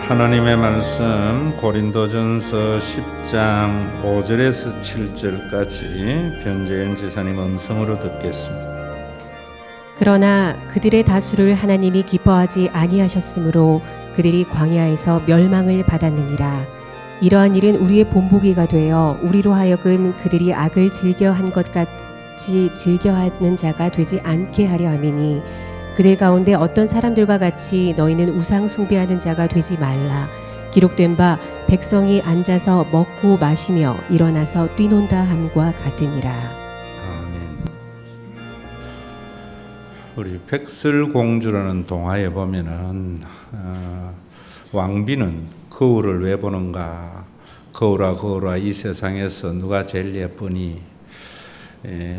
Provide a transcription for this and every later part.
하나님의 말씀 고린도전서 10장 5절에서 7절까지 변재현 지사님 음성으로 듣겠습니다. 그러나 그들의 다수를 하나님이 기뻐하지 아니하셨으므로 그들이 광야에서 멸망을 받았느니라. 이러한 일은 우리의 본보기가 되어 우리로 하여금 그들이 악을 즐겨한 것 같이 즐겨하는 자가 되지 않게 하려 함이니, 그들 가운데 어떤 사람들과 같이 너희는 우상 숭배하는 자가 되지 말라. 기록된 바 백성이 앉아서 먹고 마시며 일어나서 뛰논다 함과 같으니라. 아멘. 우리 백설공주라는 동화에 보면은 왕비는 거울을 왜 보는가? 거울아 이 세상에서 누가 제일 예쁘니?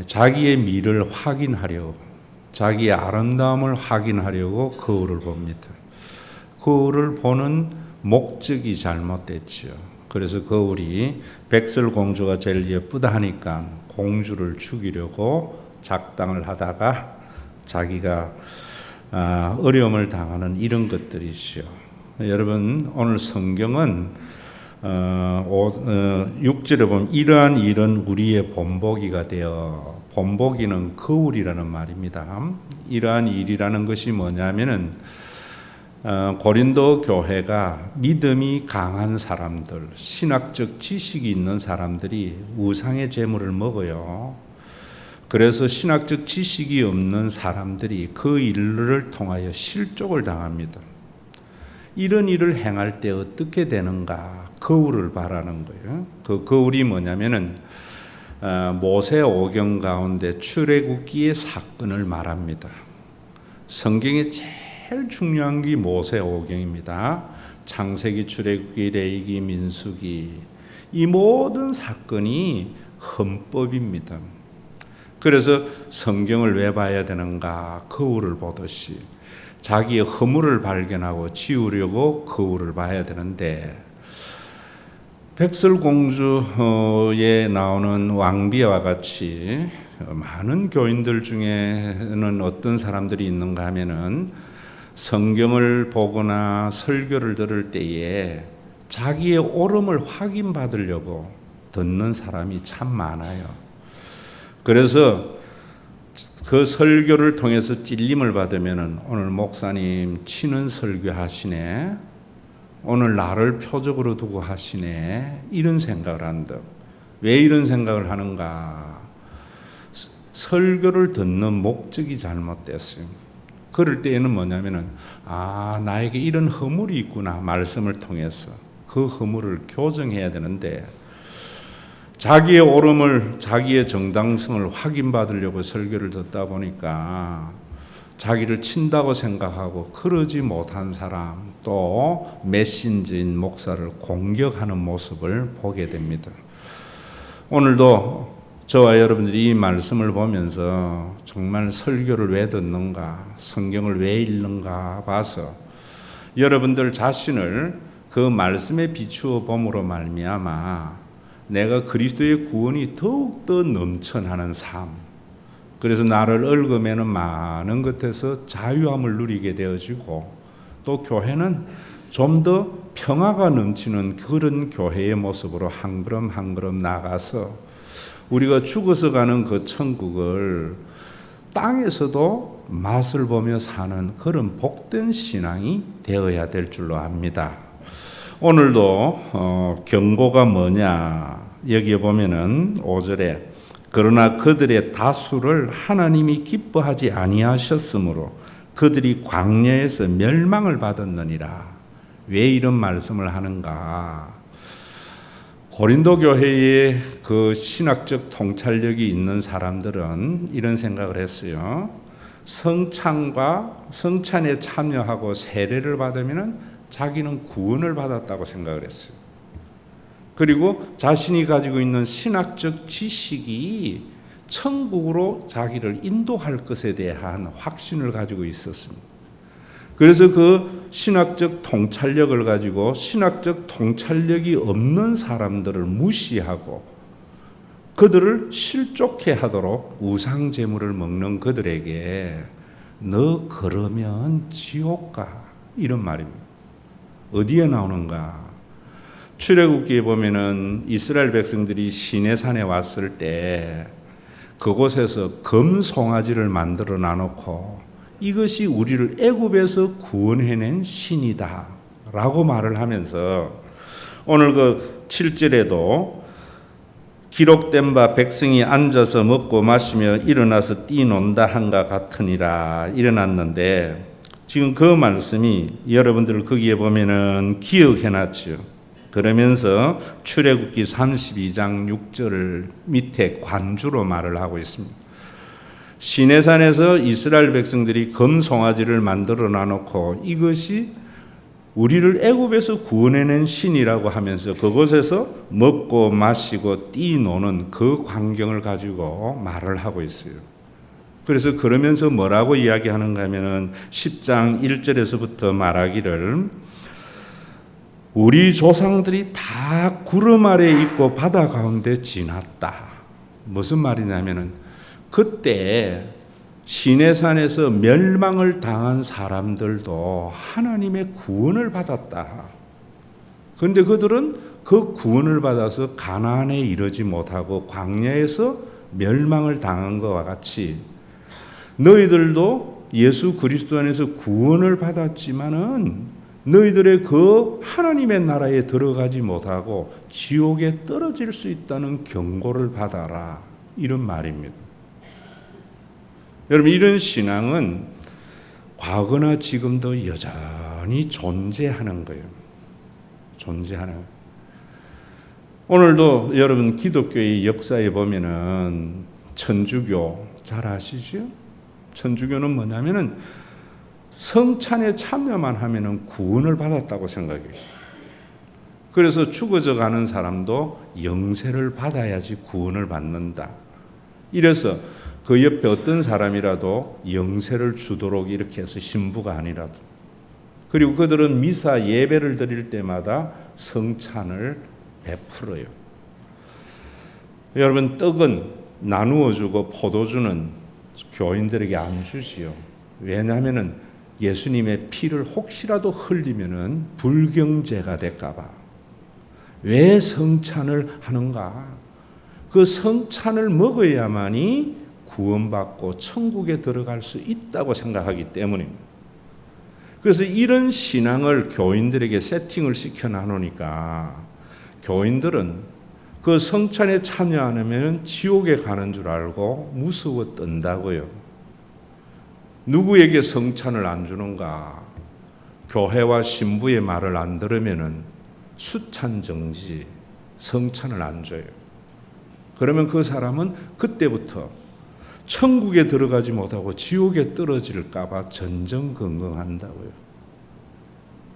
자기의 미를 확인하려고, 자기의 아름다움을 확인하려고 거울을 봅니다. 거울을 보는 목적이 잘못됐지요. 그래서 거울이 백설공주가 제일 예쁘다 하니까 공주를 죽이려고 작당을 하다가 자기가 어려움을 당하는 이런 것들이죠. 여러분, 오늘 성경은 6절에 보면 이러한 일은 우리의 본보기가 되어, 본보기는 거울이라는 말입니다. 이러한 일이라는 것이 뭐냐면은 고린도 교회가 믿음이 강한 사람들, 신학적 지식이 있는 사람들이 우상의 제물을 먹어요. 그래서 신학적 지식이 없는 사람들이 그 일을 통하여 실족을 당합니다. 이런 일을 행할 때 어떻게 되는가? 거울을 바라는 거예요. 그 거울이 뭐냐면은 모세오경 가운데 출애굽기의 사건을 말합니다. 성경의 제일 중요한 게 모세오경입니다. 창세기, 출애굽기, 레위기, 민수기, 이 모든 사건이 헌법입니다. 그래서 성경을 왜 봐야 되는가? 거울을 보듯이 자기의 허물을 발견하고 지우려고 거울을 봐야 되는데, 백설공주에 나오는 왕비와 같이 많은 교인들 중에는 어떤 사람들이 있는가 하면은 성경을 보거나 설교를 들을 때에 자기의 옳음을 확인받으려고 듣는 사람이 참 많아요. 그래서 그 설교를 통해서 찔림을 받으면은 오늘 목사님 치는 설교 하시네, 오늘 나를 표적으로 두고 하시네, 이런 생각을 한다. 왜 이런 생각을 하는가? 설교를 듣는 목적이 잘못됐어요. 그럴 때에는 뭐냐면은 나에게 이런 허물이 있구나, 말씀을 통해서 그 허물을 교정해야 되는데, 자기의 옳음을, 자기의 정당성을 확인받으려고 설교를 듣다 보니까 자기를 친다고 생각하고 그러지 못한 사람, 또 메신저인 목사를 공격하는 모습을 보게 됩니다. 오늘도 저와 여러분들이 이 말씀을 보면서 정말 설교를 왜 듣는가, 성경을 왜 읽는가 봐서 여러분들 자신을 그 말씀에 비추어 봄으로 말미암아 내가 그리스도의 구원이 더욱더 넘쳐나는 삶, 그래서 나를 얽으매는 많은 것에서 자유함을 누리게 되어지고, 또 교회는 좀 더 평화가 넘치는 그런 교회의 모습으로 한 걸음 한 걸음 나가서 우리가 죽어서 가는 그 천국을 땅에서도 맛을 보며 사는 그런 복된 신앙이 되어야 될 줄로 압니다. 오늘도 경고가 뭐냐, 여기에 보면은 5절에 그러나 그들의 다수를 하나님이 기뻐하지 아니하셨으므로 그들이 광야에서 멸망을 받았느니라. 왜 이런 말씀을 하는가? 고린도 교회에 그 신학적 통찰력이 있는 사람들은 이런 생각을 했어요. 성찬에 참여하고 세례를 받으면 자기는 구원을 받았다고 생각을 했어요. 그리고 자신이 가지고 있는 신학적 지식이 천국으로 자기를 인도할 것에 대한 확신을 가지고 있었습니다. 그래서 그 신학적 통찰력을 가지고 신학적 통찰력이 없는 사람들을 무시하고 그들을 실족해 하도록 우상 제물을 먹는 그들에게 너 그러면 지옥 가, 이런 말입니다. 어디에 나오는가? 출애굽기에 보면은 이스라엘 백성들이 시내산에 왔을 때 그곳에서 금송아지를 만들어 놔놓고 이것이 우리를 애굽에서 구원해낸 신이다 라고 말을 하면서 오늘 그 7절에도 기록된 바 백성이 앉아서 먹고 마시며 일어나서 뛰논다 한가 같으니라 일어났는데 지금 그 말씀이 여러분들 거기에 보면은 기억해놨죠. 그러면서 출애굽기 32장 6절을 밑에 관주로 말을 하고 있습니다. 시내산에서 이스라엘 백성들이 금송아지를 만들어 놔놓고 이것이 우리를 애굽에서 구원해낸 신이라고 하면서 그곳에서 먹고 마시고 뛰노는 그 광경을 가지고 말을 하고 있어요. 그래서 그러면서 뭐라고 이야기하는가 하면은 10장 1절에서부터 말하기를 우리 조상들이 다 구름 아래 있고 바다 가운데 지났다. 무슨 말이냐면은 그때 시내산에서 멸망을 당한 사람들도 하나님의 구원을 받았다. 그런데 그들은 그 구원을 받아서 가나안에 이르지 못하고 광야에서 멸망을 당한 것과 같이 너희들도 예수 그리스도 안에서 구원을 받았지만은 너희들의 그 하나님의 나라에 들어가지 못하고 지옥에 떨어질 수 있다는 경고를 받아라. 이런 말입니다. 여러분 이런 신앙은 과거나 지금도 여전히 존재하는 거예요. 존재하는 거예요. 오늘도 여러분 기독교의 역사에 보면은 천주교 잘 아시죠? 천주교는 뭐냐면은 성찬에 참여만 하면은 구원을 받았다고 생각해요. 그래서 죽어져 가는 사람도 영세를 받아야지 구원을 받는다. 이래서 그 옆에 어떤 사람이라도 영세를 주도록 이렇게 해서 신부가 아니라도. 그리고 그들은 미사 예배를 드릴 때마다 성찬을 베풀어요. 여러분 떡은 나누어 주고 포도주는 교인들에게 안 주지요. 왜냐하면은 예수님의 피를 혹시라도 흘리면은 불경죄가 될까 봐. 왜 성찬을 하는가? 그 성찬을 먹어야만이 구원받고 천국에 들어갈 수 있다고 생각하기 때문입니다. 그래서 이런 신앙을 교인들에게 세팅을 시켜 나누니까 교인들은 그 성찬에 참여 안 하면 지옥에 가는 줄 알고 무서워 떤다고요. 누구에게 성찬을 안 주는가? 교회와 신부의 말을 안 들으면은 수찬 정지, 성찬을 안 줘요. 그러면 그 사람은 그때부터 천국에 들어가지 못하고 지옥에 떨어질까 봐 전전긍긍한다고요.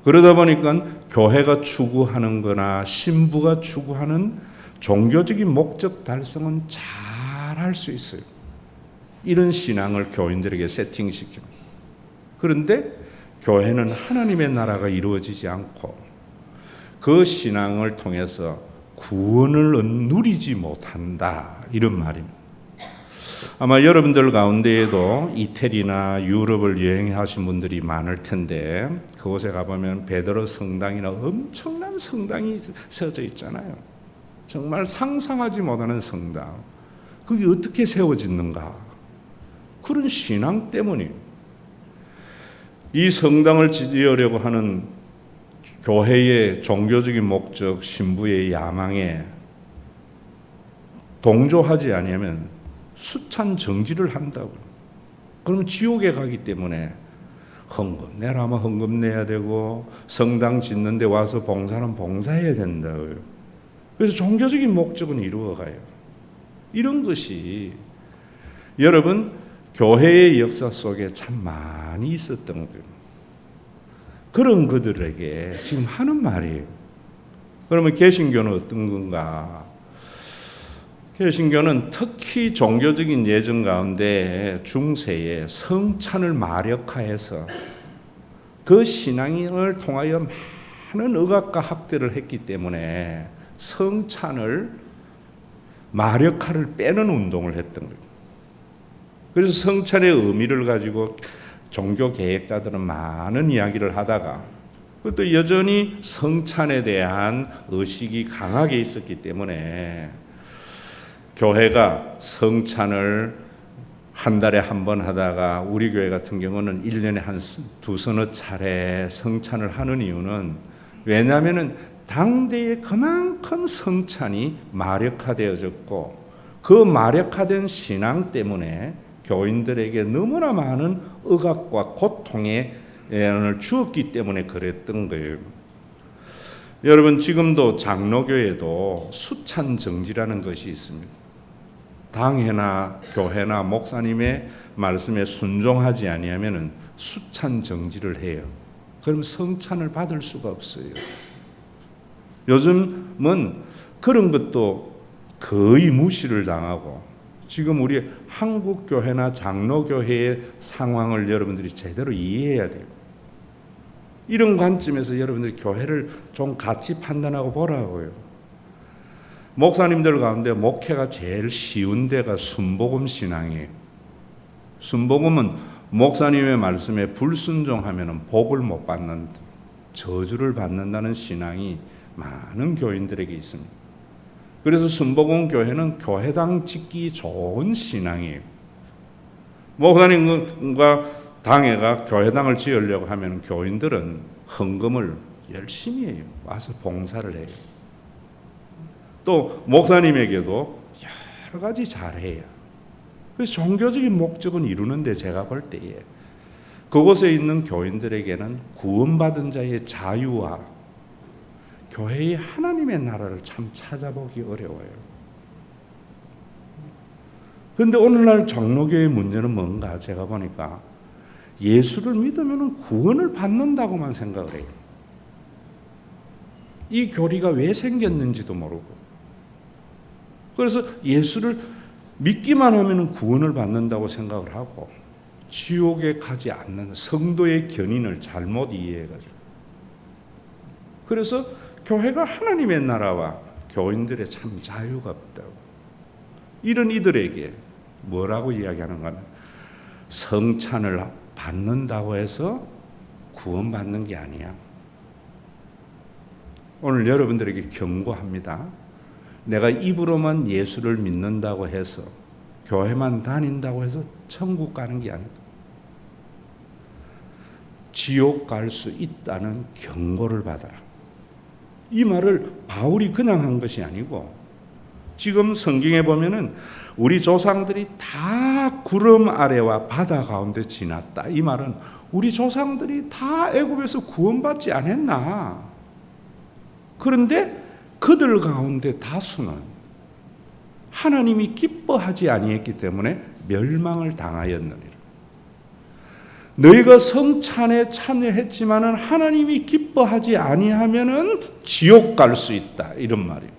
그러다 보니까 교회가 추구하는 거나 신부가 추구하는 종교적인 목적 달성은 잘 할 수 있어요. 이런 신앙을 교인들에게 세팅시킵니다. 그런데 교회는 하나님의 나라가 이루어지지 않고 그 신앙을 통해서 구원을 누리지 못한다. 이런 말입니다. 아마 여러분들 가운데에도 이태리나 유럽을 여행하신 분들이 많을 텐데 그곳에 가보면 베드로 성당이나 엄청난 성당이 세워져 있잖아요. 정말 상상하지 못하는 성당. 그게 어떻게 세워졌는가? 그런 신앙 때문이에요. 이 성당을 지으려고 하는 교회의 종교적인 목적, 신부의 야망에 동조하지 않으면 수찬 정지를 한다고요. 그러면 지옥에 가기 때문에 헌금 내라면 헌금 내야 되고 성당 짓는데 와서 봉사는 봉사해야 된다고요. 그래서 종교적인 목적은 이루어가요. 이런 것이 여러분 교회의 역사 속에 참 많이 있었던 거예요. 그런 그들에게 지금 하는 말이에요. 그러면 개신교는 어떤 건가? 개신교는 특히 종교적인 예정 가운데 중세에 성찬을 마력화해서 그 신앙을 통하여 많은 의학과 학대를 했기 때문에 성찬을 마력화를 빼는 운동을 했던 거예요. 그래서 성찬의 의미를 가지고 종교 계획자들은 많은 이야기를 하다가 그것도 여전히 성찬에 대한 의식이 강하게 있었기 때문에 교회가 성찬을 한 달에 한 번 하다가 우리 교회 같은 경우는 1년에 한 두서너 차례 성찬을 하는 이유는 왜냐하면 당대에 그만큼 성찬이 마력화되어졌고 그 마력화된 신앙 때문에 교인들에게 너무나 많은 억압과 고통의 예언을 주었기 때문에 그랬던 거예요. 여러분 지금도 장로교회도 수찬 정지라는 것이 있습니다. 당회나 교회나 목사님의 말씀에 순종하지 아니하면은 수찬 정지를 해요. 그럼 성찬을 받을 수가 없어요. 요즘은 그런 것도 거의 무시를 당하고 지금 우리 한국 교회나 장로교회의 상황을 여러분들이 제대로 이해해야 돼요. 이런 관점에서 여러분들이 교회를 좀 같이 판단하고 보라고요. 목사님들 가운데 목회가 제일 쉬운 데가 순복음 신앙이에요. 순복음은 목사님의 말씀에 불순종하면 복을 못 받는다, 저주를 받는다는 신앙이 많은 교인들에게 있습니다. 그래서 순복음 교회는 교회당 짓기 좋은 신앙이에요. 목사님과 당회가 교회당을 지으려고 하면 교인들은 헌금을 열심히 해요. 와서 봉사를 해요. 또 목사님에게도 여러 가지 잘해요. 그래서 종교적인 목적은 이루는데 제가 볼 때에 그곳에 있는 교인들에게는 구원받은 자의 자유와 교회의 하나님의 나라를 참 찾아보기 어려워요. 그런데 오늘날 장로교의 문제는 뭔가 제가 보니까 예수를 믿으면 구원을 받는다고만 생각을 해요. 이 교리가 왜 생겼는지도 모르고 그래서 예수를 믿기만 하면 구원을 받는다고 생각을 하고 지옥에 가지 않는 성도의 견인을 잘못 이해해가지고 그래서 교회가 하나님의 나라와 교인들의 참 자유가 없다고 이런 이들에게 뭐라고 이야기하는가 하면 성찬을 받는다고 해서 구원받는 게 아니야. 오늘 여러분들에게 경고합니다. 내가 입으로만 예수를 믿는다고 해서 교회만 다닌다고 해서 천국 가는 게 아니다. 지옥 갈 수 있다는 경고를 받아라. 이 말을 바울이 그냥 한 것이 아니고 지금 성경에 보면은 우리 조상들이 다 구름 아래와 바다 가운데 지났다. 이 말은 우리 조상들이 다 애굽에서 구원받지 않았나? 그런데 그들 가운데 다수는 하나님이 기뻐하지 아니했기 때문에 멸망을 당하였느니라. 너희가 성찬에 참여했지만은 하나님이 기뻐하지 아니하면은 지옥 갈 수 있다. 이런 말이에요.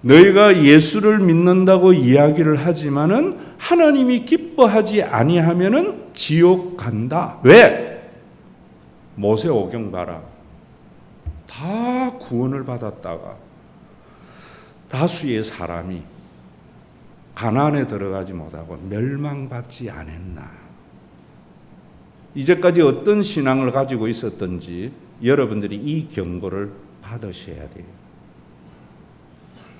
너희가 예수를 믿는다고 이야기를 하지만은 하나님이 기뻐하지 아니하면은 지옥 간다. 왜? 모세오경 봐라. 다 구원을 받았다가 다수의 사람이 가나안에 들어가지 못하고 멸망받지 않았나. 이제까지 어떤 신앙을 가지고 있었던지 여러분들이 이 경고를 받으셔야 돼요.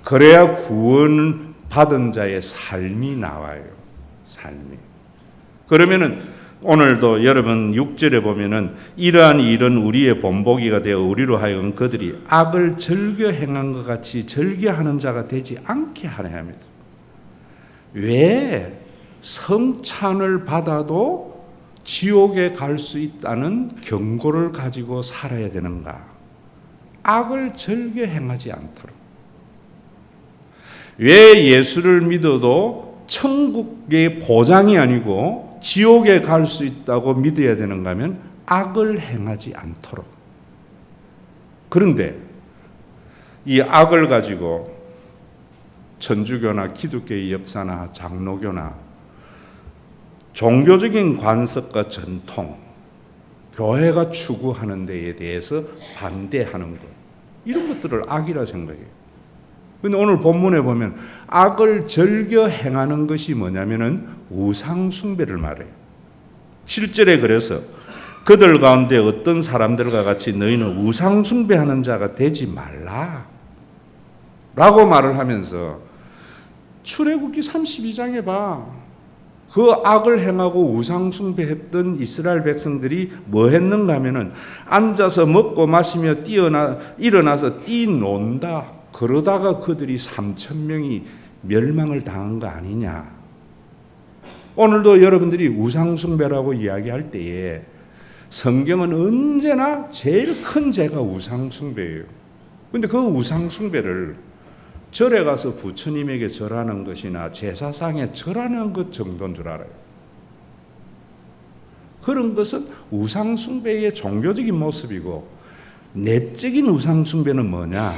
그래야 구원 받은 자의 삶이 나와요. 삶이. 그러면은 오늘도 여러분 6절에 보면은 이러한 일은 우리의 본보기가 되어 우리로 하여금 그들이 악을 즐겨 행한 것 같이 즐겨하는 자가 되지 않게 하려 합니다. 왜 성찬을 받아도 지옥에 갈 수 있다는 경고를 가지고 살아야 되는가? 악을 즐겨 행하지 않도록. 왜 예수를 믿어도 천국의 보장이 아니고 지옥에 갈 수 있다고 믿어야 되는가 하면 악을 행하지 않도록. 그런데 이 악을 가지고 천주교나 기독교의 역사나 장로교나 종교적인 관습과 전통, 교회가 추구하는 데에 대해서 반대하는 것, 이런 것들을 악이라 생각해요. 그런데 오늘 본문에 보면 악을 즐겨 행하는 것이 뭐냐면은 우상 숭배를 말해요. 7절에 그래서 그들 가운데 어떤 사람들과 같이 너희는 우상 숭배하는 자가 되지 말라 라고 말을 하면서 출애굽기 32장에 봐. 그 악을 행하고 우상 숭배했던 이스라엘 백성들이 뭐 했는가 하면은 앉아서 먹고 마시며 일어나서 뛰논다. 그러다가 그들이 3,000명이 멸망을 당한 거 아니냐. 오늘도 여러분들이 우상 숭배라고 이야기할 때에 성경은 언제나 제일 큰 죄가 우상 숭배예요. 근데 그 우상 숭배를 절에 가서 부처님에게 절하는 것이나 제사상에 절하는 것 정도인 줄 알아요. 그런 것은 우상 숭배의 종교적인 모습이고, 내적인 우상 숭배는 뭐냐?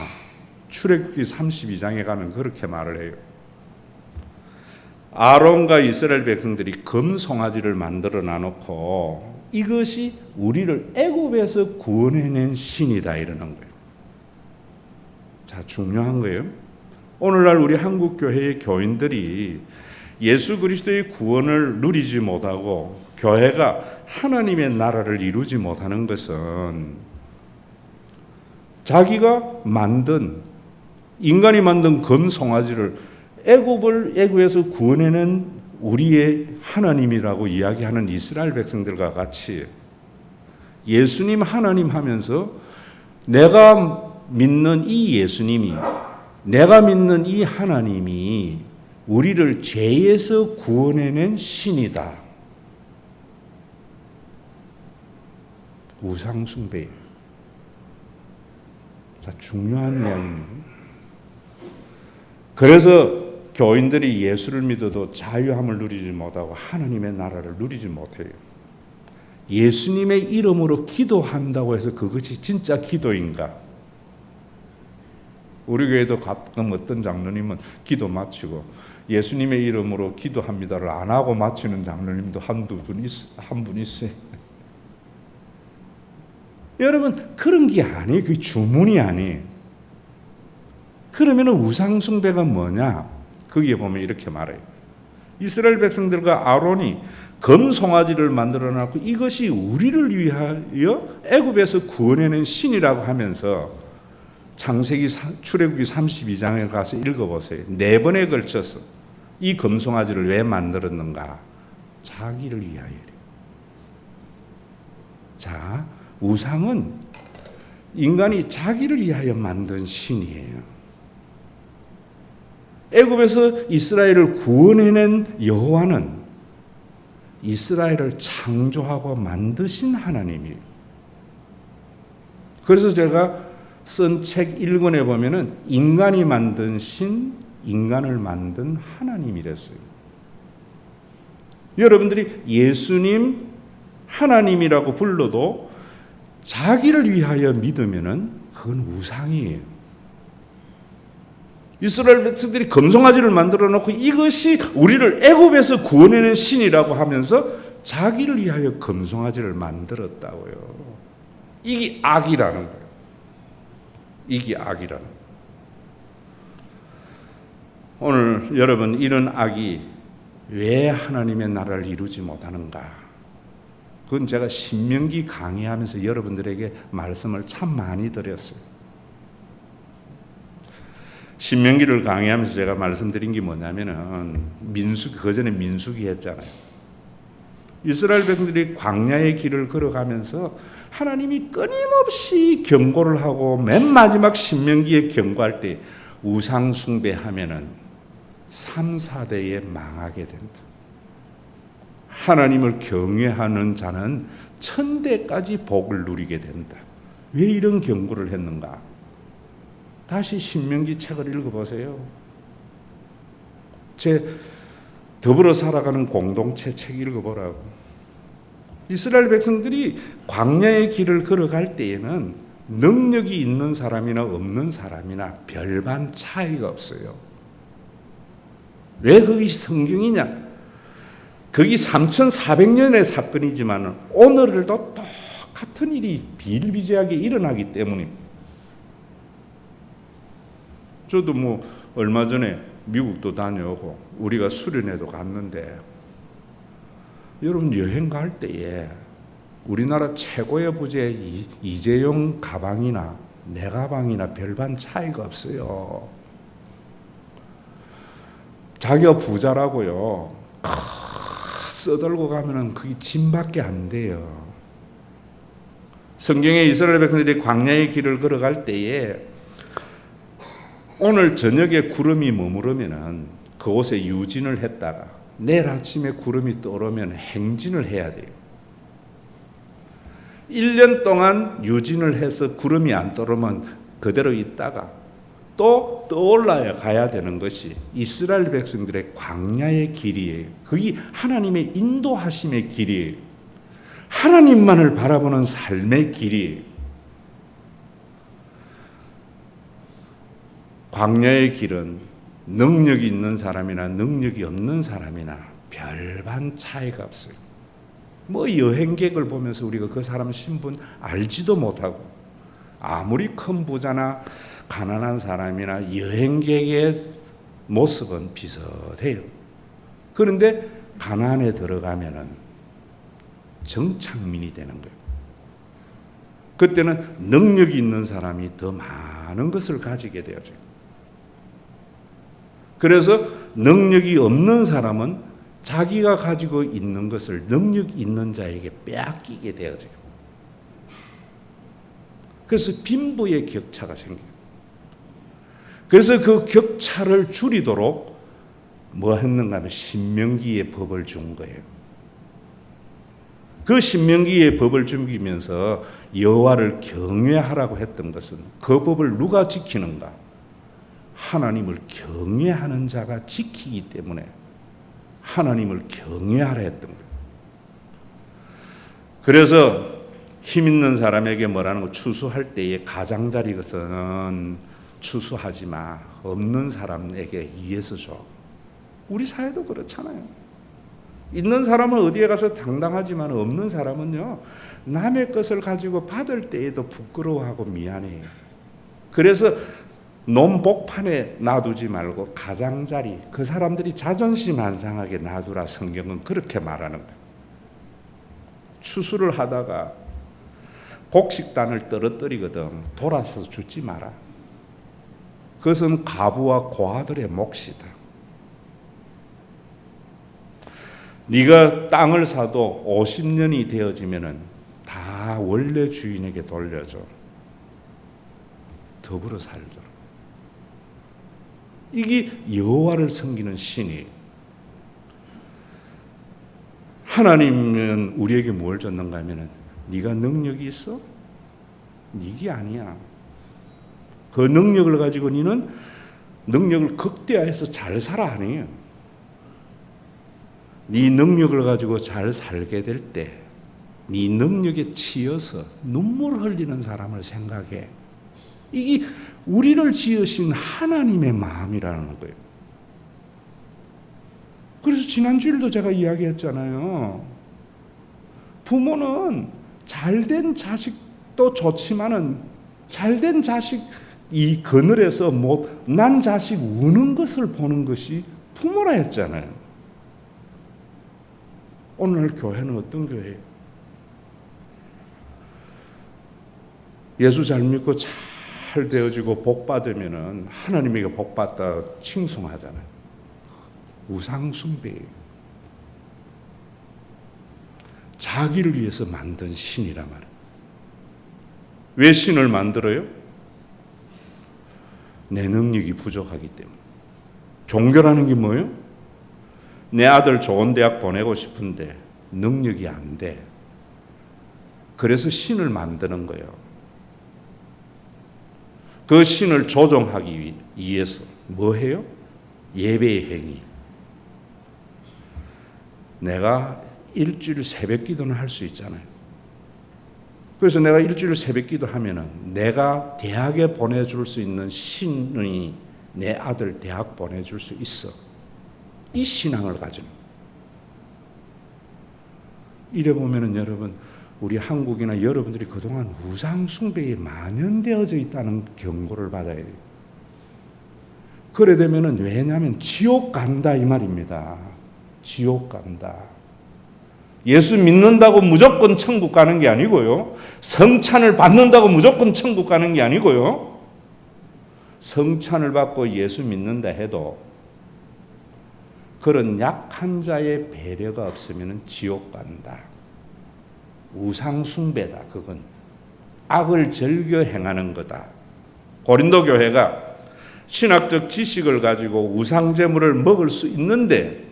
출애굽기 32장에 가면 그렇게 말을 해요. 아론과 이스라엘 백성들이 금송아지를 만들어 놔놓고 이것이 우리를 애굽에서 구원해낸 신이다 이러는 거예요. 자, 중요한 거예요. 오늘날 우리 한국 교회의 교인들이 예수 그리스도의 구원을 누리지 못하고 교회가 하나님의 나라를 이루지 못하는 것은 자기가 만든, 인간이 만든 금송아지를 애굽에서 구원해낸 우리의 하나님이라고 이야기하는 이스라엘 백성들과 같이 예수님 하나님 하면서 내가 믿는 이 예수님이, 내가 믿는 이 하나님이 우리를 죄에서 구원해낸 신이다. 우상 숭배. 자, 중요한 내용입니다. 그래서 교인들이 예수를 믿어도 자유함을 누리지 못하고 하나님의 나라를 누리지 못해요. 예수님의 이름으로 기도한다고 해서 그것이 진짜 기도인가? 우리 교회도 가끔 어떤 장로님은 기도 마치고 예수님의 이름으로 기도합니다를 안 하고 마치는 장로님도 한 분 있어요. 여러분, 그런 게 아니에요. 그게 주문이 아니에요. 그러면 우상 숭배가 뭐냐? 거기에 보면 이렇게 말해요. 이스라엘 백성들과 아론이 금송아지를 만들어 놨고 이것이 우리를 위하여 애굽에서 구원해낸 신이라고 하면서 창세기 출애굽기 32장에 가서 읽어보세요. 4번에 걸쳐서 이 금송아지를 왜 만들었는가? 자기를 위하여. 자, 우상은 인간이 자기를 위하여 만든 신이에요. 애굽에서 이스라엘을 구원해낸 여호와는 이스라엘을 창조하고 만드신 하나님이에요. 그래서 제가 쓴 책 1권에 보면은 인간이 만든 신, 인간을 만든 하나님이랬어요. 여러분들이 예수님 하나님이라고 불러도 자기를 위하여 믿으면은 그건 우상이에요. 이스라엘 백성들이 금송아지를 만들어 놓고 이것이 우리를 애굽에서 구원해낸 신이라고 하면서 자기를 위하여 금송아지를 만들었다고요. 이게 악이라는 거예요. 이게 악이라는 거예요. 오늘 여러분, 이런 악이 왜 하나님의 나라를 이루지 못하는가? 그건 제가 신명기 강의하면서 여러분들에게 말씀을 참 많이 드렸어요. 신명기를 강의하면서 제가 말씀드린 게 뭐냐면은 그전에 민수기 했잖아요. 이스라엘 백성들이 광야의 길을 걸어가면서 하나님이 끊임없이 경고를 하고 맨 마지막 신명기에 경고할 때 우상 숭배하면은 3, 4대에 망하게 된다. 하나님을 경외하는 자는 천대까지 복을 누리게 된다. 왜 이런 경고를 했는가? 다시 신명기 책을 읽어보세요. 제 더불어 살아가는 공동체 책 읽어보라고. 이스라엘 백성들이 광야의 길을 걸어갈 때에는 능력이 있는 사람이나 없는 사람이나 별반 차이가 없어요. 왜 그것이 성경이냐? 그게 3400년의 사건이지만 오늘도 똑같은 일이 비일비재하게 일어나기 때문입니다. 저도 얼마 전에 미국도 다녀오고 우리가 수련회도 갔는데 여러분, 여행 갈 때에 우리나라 최고의 부재 이재용 가방이나 내 가방이나 별반 차이가 없어요. 자기가 부자라고요. 써들고 가면은 그게 짐밖에 안 돼요. 성경에 이스라엘 백성들이 광야의 길을 걸어갈 때에 오늘 저녁에 구름이 머무르면은 그곳에 유진을 했다가 내일 아침에 구름이 떠오르면 행진을 해야 돼요. 1년 동안 유진을 해서 구름이 안 떠오르면 그대로 있다가 또 떠올라야 가야 되는 것이 이스라엘 백성들의 광야의 길이에요. 그게 하나님의 인도하심의 길이에요. 하나님만을 바라보는 삶의 길이에요. 광야의 길은 능력이 있는 사람이나 능력이 없는 사람이나 별반 차이가 없어요. 뭐 여행객을 보면서 우리가 그 사람 신분 알지도 못하고 아무리 큰 부자나 가난한 사람이나 여행객의 모습은 비슷해요. 그런데 가나안에 들어가면은 정착민이 되는 거예요. 그때는 능력이 있는 사람이 더 많은 것을 가지게 되어져요. 그래서 능력이 없는 사람은 자기가 가지고 있는 것을 능력 있는 자에게 빼앗기게 되어져요. 그래서 빈부의 격차가 생겨요. 그래서 그 격차를 줄이도록 뭐 했는가 하면 신명기의 법을 준 거예요. 그 신명기의 법을 주면서 여호와를 경외하라고 했던 것은 그 법을 누가 지키는가? 하나님을 경외하는 자가 지키기 때문에 하나님을 경외하라 했던 거예요. 그래서 힘 있는 사람에게 뭐라는 거 추수할 때에 가장자리 것은 추수하지 마. 없는 사람에게 이해서 줘. 우리 사회도 그렇잖아요. 있는 사람은 어디에 가서 당당하지만 없는 사람은요, 남의 것을 가지고 받을 때에도 부끄러워하고 미안해요. 그래서 논복판에 놔두지 말고 가장자리, 그 사람들이 자존심 안 상하게 놔두라. 성경은 그렇게 말하는 거예요. 추수를 하다가 곡식단을 떨어뜨리거든 돌아서서 죽지 마라. 그것은 가부와 고아들의 몫이다. 네가 땅을 사도 50년이 되어지면은 다 원래 주인에게 돌려줘. 더불어 살도록. 이게 여호와를 섬기는 신이에요. 하나님은 우리에게 뭘 줬는가 하면은 네가 능력이 있어? 네게 아니야. 그 능력을 가지고 너는 능력을 극대화해서 잘 살아 아니에요. 네 능력을 가지고 잘 살게 될 때 네 능력에 치여서 눈물 흘리는 사람을 생각해. 이게 우리를 지으신 하나님의 마음이라는 거예요. 그래서 지난주일도 제가 이야기했잖아요. 부모는 잘된 자식도 좋지만은 잘된 자식 이 그늘에서 못난 자식 우는 것을 보는 것이 부모라 했잖아요. 오늘 교회는 어떤 교회예요? 예수 잘 믿고 잘 되어지고 복 받으면은 하나님에게 복 받다 칭송하잖아요. 우상 숭배예요. 자기를 위해서 만든 신이란 말이에요. 왜 신을 만들어요? 내 능력이 부족하기 때문에. 종교라는 게 뭐예요? 내 아들 좋은 대학 보내고 싶은데 능력이 안 돼. 그래서 신을 만드는 거예요. 그 신을 조종하기 위해서 뭐 해요? 예배의 행위. 내가 일주일 새벽 기도는 할 수 있잖아요. 그래서 내가 일주일 새벽 기도 하면은 내가 대학에 보내줄 수 있는 신이 내 아들 대학 보내줄 수 있어. 이 신앙을 가지는. 이래 보면은 여러분, 우리 한국이나 여러분들이 그동안 우상 숭배에 만연되어져 있다는 경고를 받아야 돼요. 그래 되면은 왜냐하면 지옥 간다 이 말입니다. 지옥 간다. 예수 믿는다고 무조건 천국 가는 게 아니고요. 성찬을 받는다고 무조건 천국 가는 게 아니고요. 성찬을 받고 예수 믿는다 해도 그런 약한 자의 배려가 없으면 지옥 간다. 우상숭배다. 그건 악을 즐겨 행하는 거다. 고린도 교회가 신학적 지식을 가지고 우상제물을 먹을 수 있는데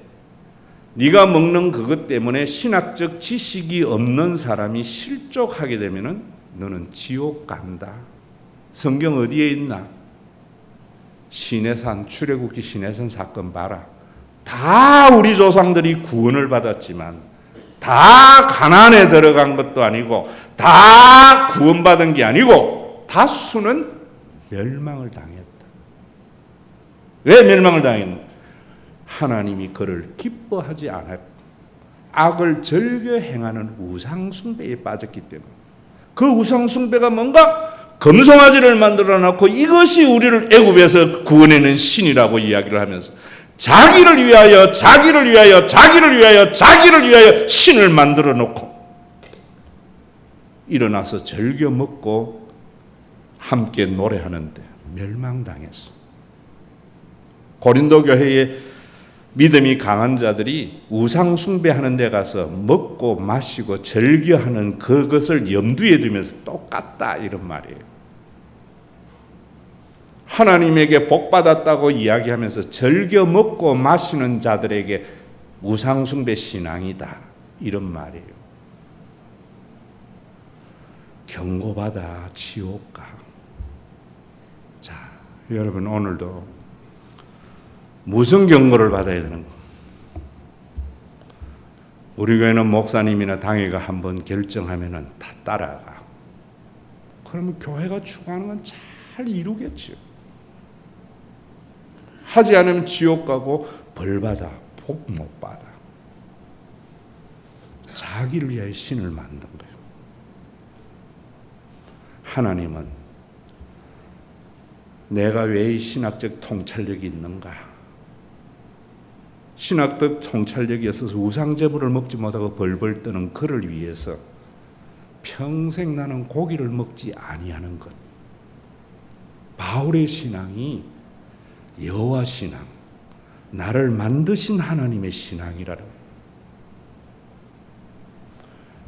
네가 먹는 그것 때문에 신학적 지식이 없는 사람이 실족하게 되면은 너는 지옥 간다. 성경 어디에 있나? 시내산, 출애굽기 시내산 사건 봐라. 다 우리 조상들이 구원을 받았지만 다 가나안에 들어간 것도 아니고 다 구원받은 게 아니고 다수는 멸망을 당했다. 왜 멸망을 당했나? 하나님이 그를 기뻐하지 않았고 악을 즐겨 행하는 우상숭배에 빠졌기 때문에 그 우상숭배가 뭔가 금송아지를 만들어 놓고 이것이 우리를 애굽에서 구원해낸 신이라고 이야기를 하면서 자기를 위하여 자기를 위하여 자기를 위하여 자기를 위하여 신을 만들어 놓고 일어나서 즐겨 먹고 함께 노래하는데 멸망당했어. 고린도 교회에 믿음이 강한 자들이 우상 숭배하는 데 가서 먹고 마시고 즐겨하는 그것을 염두에 두면서 똑같다 이런 말이에요. 하나님에게 복 받았다고 이야기하면서 즐겨 먹고 마시는 자들에게 우상 숭배 신앙이다 이런 말이에요. 경고받아 지옥 가. 자, 여러분 오늘도 무슨 경고를 받아야 되는 거? 우리 교회는 목사님이나 당회가 한번 결정하면은 다 따라가. 그러면 교회가 추구하는 건 잘 이루겠죠. 하지 않으면 지옥 가고 벌 받아, 복 못 받아. 자기를 위하여 신을 만든 거예요. 하나님은 내가 왜 이 신학적 통찰력이 있는가? 신학적 통찰력이 없어서 우상제물을 먹지 못하고 벌벌 떠는 그를 위해서 평생 나는 고기를 먹지 아니하는 것. 바울의 신앙이 여호와 신앙, 나를 만드신 하나님의 신앙이라는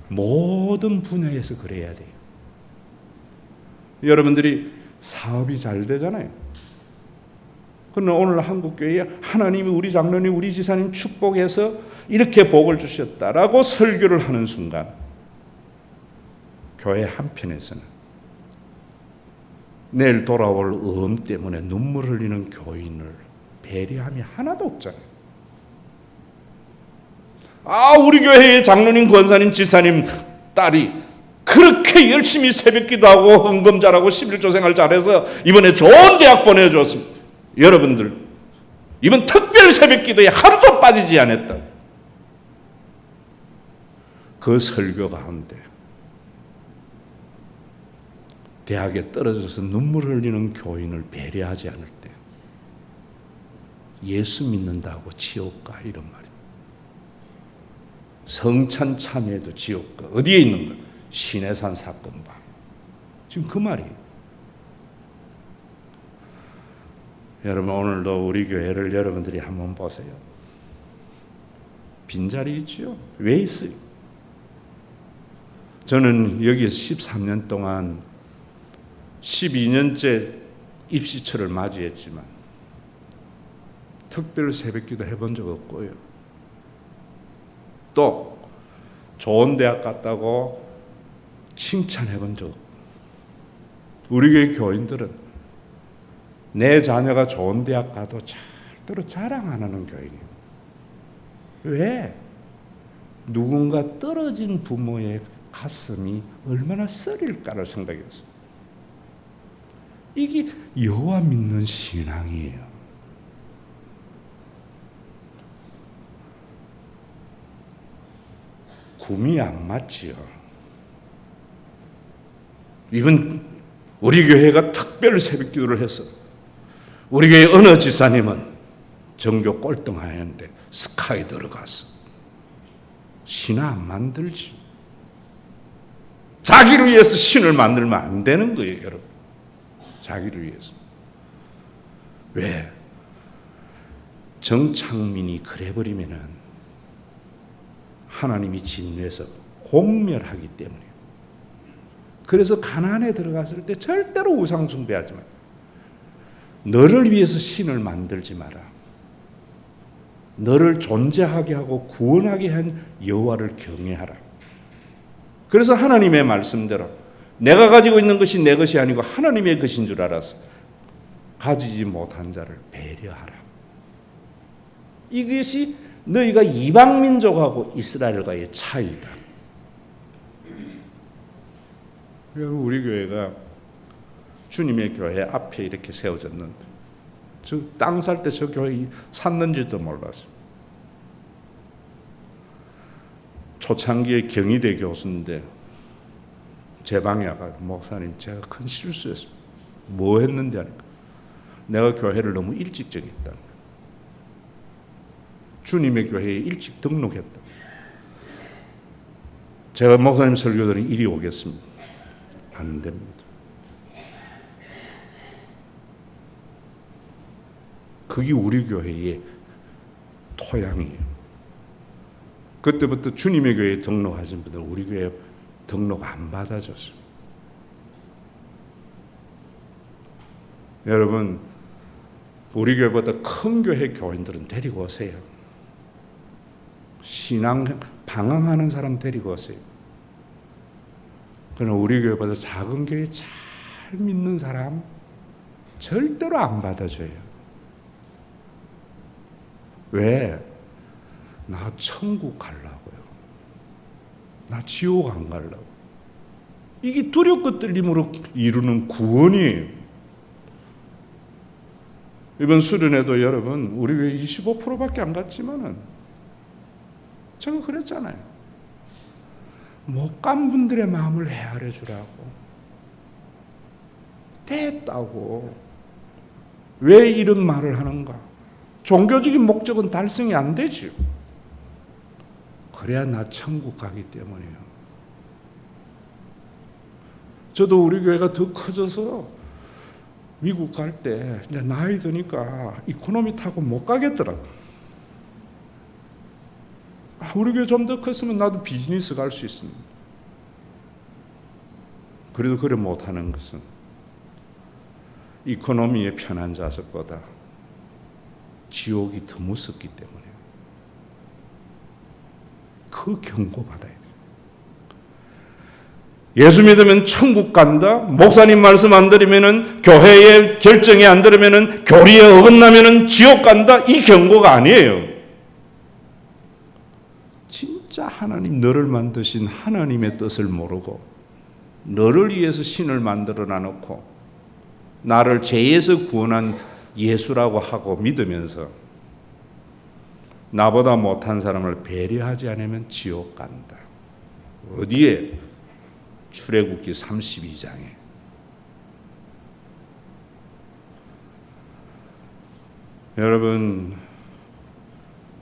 모든 분야에서 그래야 돼요. 여러분들이 사업이 잘 되잖아요. 그러나 오늘 한국교회에 하나님이 우리 장로님, 우리 지사님 축복해서 이렇게 복을 주셨다라고 설교를 하는 순간 교회 한편에서는 내일 돌아올 어음 때문에 눈물 흘리는 교인을 배려함이 하나도 없잖아요. 우리 교회의 장로님, 권사님, 지사님 딸이 그렇게 열심히 새벽기도 하고 헌금 잘하고 11조 생활 잘해서 이번에 좋은 대학 보내줬습니다. 여러분들 이번 특별 새벽기도에 하루도 빠지지 않았다. 그 설교 가운데 대학에 떨어져서 눈물 흘리는 교인을 배려하지 않을 때 예수 믿는다고 지옥 가 이런 말입니다. 성찬 참여에도 지옥 가. 어디에 있는 거야? 시내산 사건 봐. 지금 그 말이에요. 여러분 오늘도 우리 교회를 여러분들이 한번 보세요. 빈자리 있죠? 왜 있어요? 저는 여기에서 13년 동안 12년째 입시철을 맞이했지만 특별 새벽기도 해본 적 없고요. 또 좋은 대학 갔다고 칭찬해본 적 없고 우리 교회 교인들은 내 자녀가 좋은 대학 가도 절대로 자랑 안 하는 교인이에요. 왜? 누군가 떨어진 부모의 가슴이 얼마나 쓰릴까를 생각했어요. 이게 여호와 믿는 신앙이에요. 구미 안 맞지요. 이번 우리 교회가 특별 새벽기도를 해서 우리 교회 어느 지사님은 전교 꼴등하였는데 스카이 들어갔어. 신 안 만들지. 자기를 위해서 신을 만들면 안 되는 거예요, 여러분. 자기를 위해서. 왜? 정창민이 그래버리면은 하나님이 진노해서 공멸하기 때문이에요. 그래서 가나안에 들어갔을 때 절대로 우상 숭배하지 마라. 너를 위해서 신을 만들지 마라. 너를 존재하게 하고 구원하게 한 여호와를 경외하라. 그래서 하나님의 말씀대로 내가 가지고 있는 것이 내 것이 아니고 하나님의 것인 줄 알아서 가지지 못한 자를 배려하라. 이것이 너희가 이방 민족하고 이스라엘과의 차이다. 우리 교회가 주님의 교회 앞에 이렇게 세워졌는데 저 땅 살 때 저 교회 샀는지도 몰랐어요. 초창기에 경희대 교수인데 제 방에 와가 목사님 제가 큰 실수했어요. 뭐 했는데 하니까 내가 교회를 너무 일찍 정했다. 주님의 교회에 일찍 등록했다. 제가 목사님 설교 들으니 이리 오겠습니다. 안 됩니다. 그게 우리 교회의 토양이에요. 그때부터 주님의 교회에 등록하신 분들 우리 교회에 등록 안 받아줬어요. 여러분, 우리 교회보다 큰 교회 교인들은 데리고 오세요. 신앙 방황하는 사람 데리고 오세요. 그러나 우리 교회보다 작은 교회 잘 믿는 사람 절대로 안 받아줘요. 왜? 나 천국 가려고요. 나 지옥 안 가려고. 이게 두렵고 떨림으로 이루는 구원이에요. 이번 수련회도 여러분 우리 교회 25%밖에 안 갔지만은 제가 그랬잖아요. 못 간 분들의 마음을 헤아려 주라고. 됐다고. 왜 이런 말을 하는가? 종교적인 목적은 달성이 안 되죠. 그래야 나 천국 가기 때문이에요. 저도 우리 교회가 더 커져서 미국 갈 때 이제 나이 드니까 이코노미 타고 못 가겠더라고. 우리 교회 좀 더 컸으면 나도 비즈니스 갈 수 있습니다. 그래도 그래 못하는 것은 이코노미의 편한 좌석보다 지옥이 더 무섭기 때문이에요. 그 경고받아야 돼요. 예수 믿으면 천국 간다. 목사님 말씀 안 들으면은 교회의 결정이 안 들으면은 교리에 어긋나면은 지옥 간다. 이 경고가 아니에요. 진짜 하나님 너를 만드신 하나님의 뜻을 모르고 너를 위해서 신을 만들어 놔놓고 나를 죄에서 구원한 예수라고 하고 믿으면서 나보다 못한 사람을 배려하지 않으면 지옥 간다. 어디에? 출애굽기 32장에. 여러분,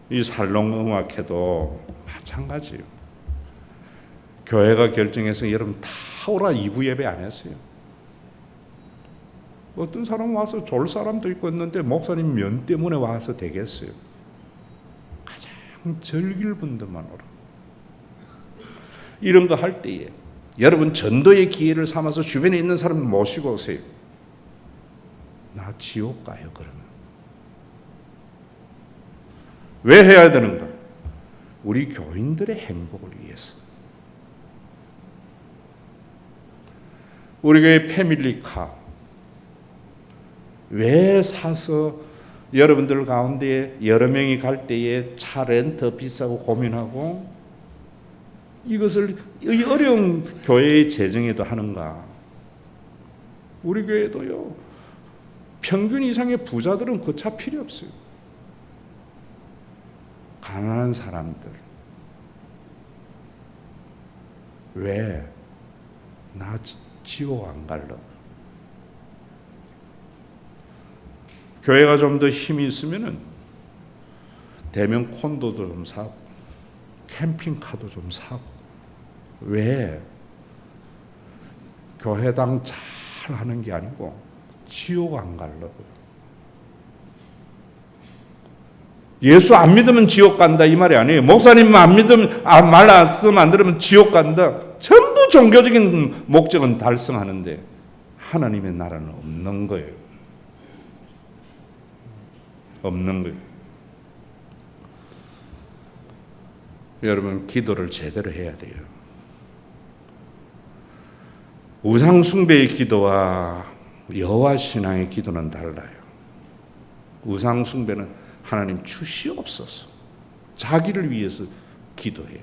이 살롱음악회도 마찬가지예요. 교회가 결정해서 여러분 다 오라 2부 예배 안 했어요. 어떤 사람 와서 졸 사람도 있고 있는데 목사님 면 때문에 와서 되겠어요. 가장 즐길 분들만 오라. 이런 거 할 때에 여러분 전도의 기회를 삼아서 주변에 있는 사람 모시고 오세요. 나 지옥 가요 그러면. 왜 해야 되는가? 우리 교인들의 행복을 위해서. 우리 교회 패밀리카 왜 사서 여러분들 가운데 여러 명이 갈 때에 차 렌트 비싸고 고민하고 이것을 이 어려운 교회의 재정에도 하는가? 우리 교회도요. 평균 이상의 부자들은 그 차 필요 없어요. 가난한 사람들. 왜? 나 지옥 안 갈러. 교회가 좀 더 힘이 있으면은 대면 콘도도 좀 사고 캠핑카도 좀 사고. 왜? 교회당 잘 하는 게 아니고 지옥 안 가려고요. 예수 안 믿으면 지옥 간다 이 말이 아니에요. 목사님 안 믿으면 말 안 쓰면 안 들으면 지옥 간다. 전부 종교적인 목적은 달성하는데 하나님의 나라는 없는 거예요. 없는 거예요. 여러분 기도를 제대로 해야 돼요. 우상 숭배의 기도와 여호와 신앙의 기도는 달라요. 우상 숭배는 하나님 주시옵소서. 자기를 위해서 기도해요.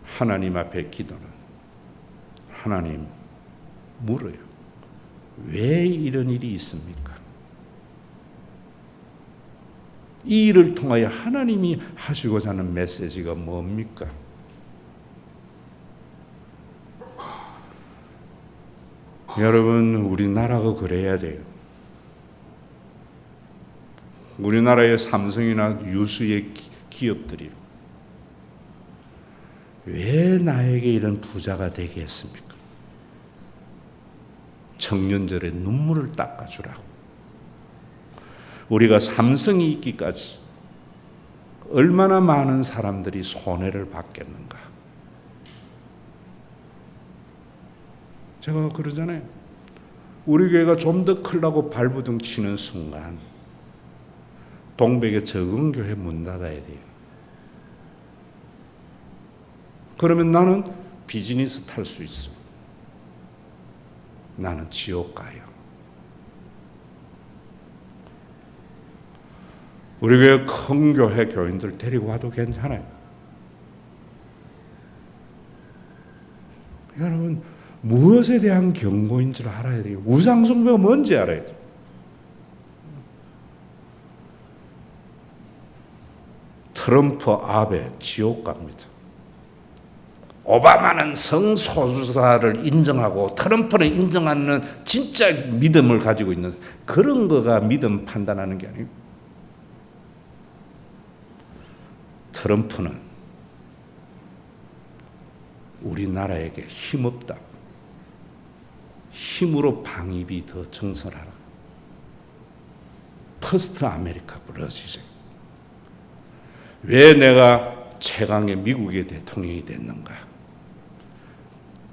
하나님 앞에 기도는 하나님 물어요. 왜 이런 일이 있습니까? 이 일을 통하여 하나님이 하시고자 하는 메시지가 뭡니까? 여러분 우리나라가 그래야 돼요. 우리나라의 삼성이나 유수의 기업들이 왜 나에게 이런 부자가 되게 했습니까? 청년절에 눈물을 닦아주라고. 우리가 삼성이 있기까지 얼마나 많은 사람들이 손해를 받겠는가. 제가 그러잖아요. 우리 교회가 좀 더 크려고 발부둥 치는 순간 동백의 적은 교회 문 닫아야 돼요. 그러면 나는 비즈니스 탈 수 있어. 나는 지옥 가요. 우리 교회 큰 교회 교인들 데리고 와도 괜찮아요. 여러분 무엇에 대한 경고인 줄 알아야 돼요. 우상숭배가 뭔지 알아야 돼요. 트럼프 아베 지옥 갑니다. 오바마는 성소수자를 인정하고 트럼프는 인정하는 진짜 믿음을 가지고 있는 그런 거가 믿음 판단하는 게 아니고 트럼프는 우리나라에게 힘없다. 힘으로 방위비 더 증설하라. 퍼스트 아메리카 부러지세요. 왜 내가 최강의 미국의 대통령이 됐는가?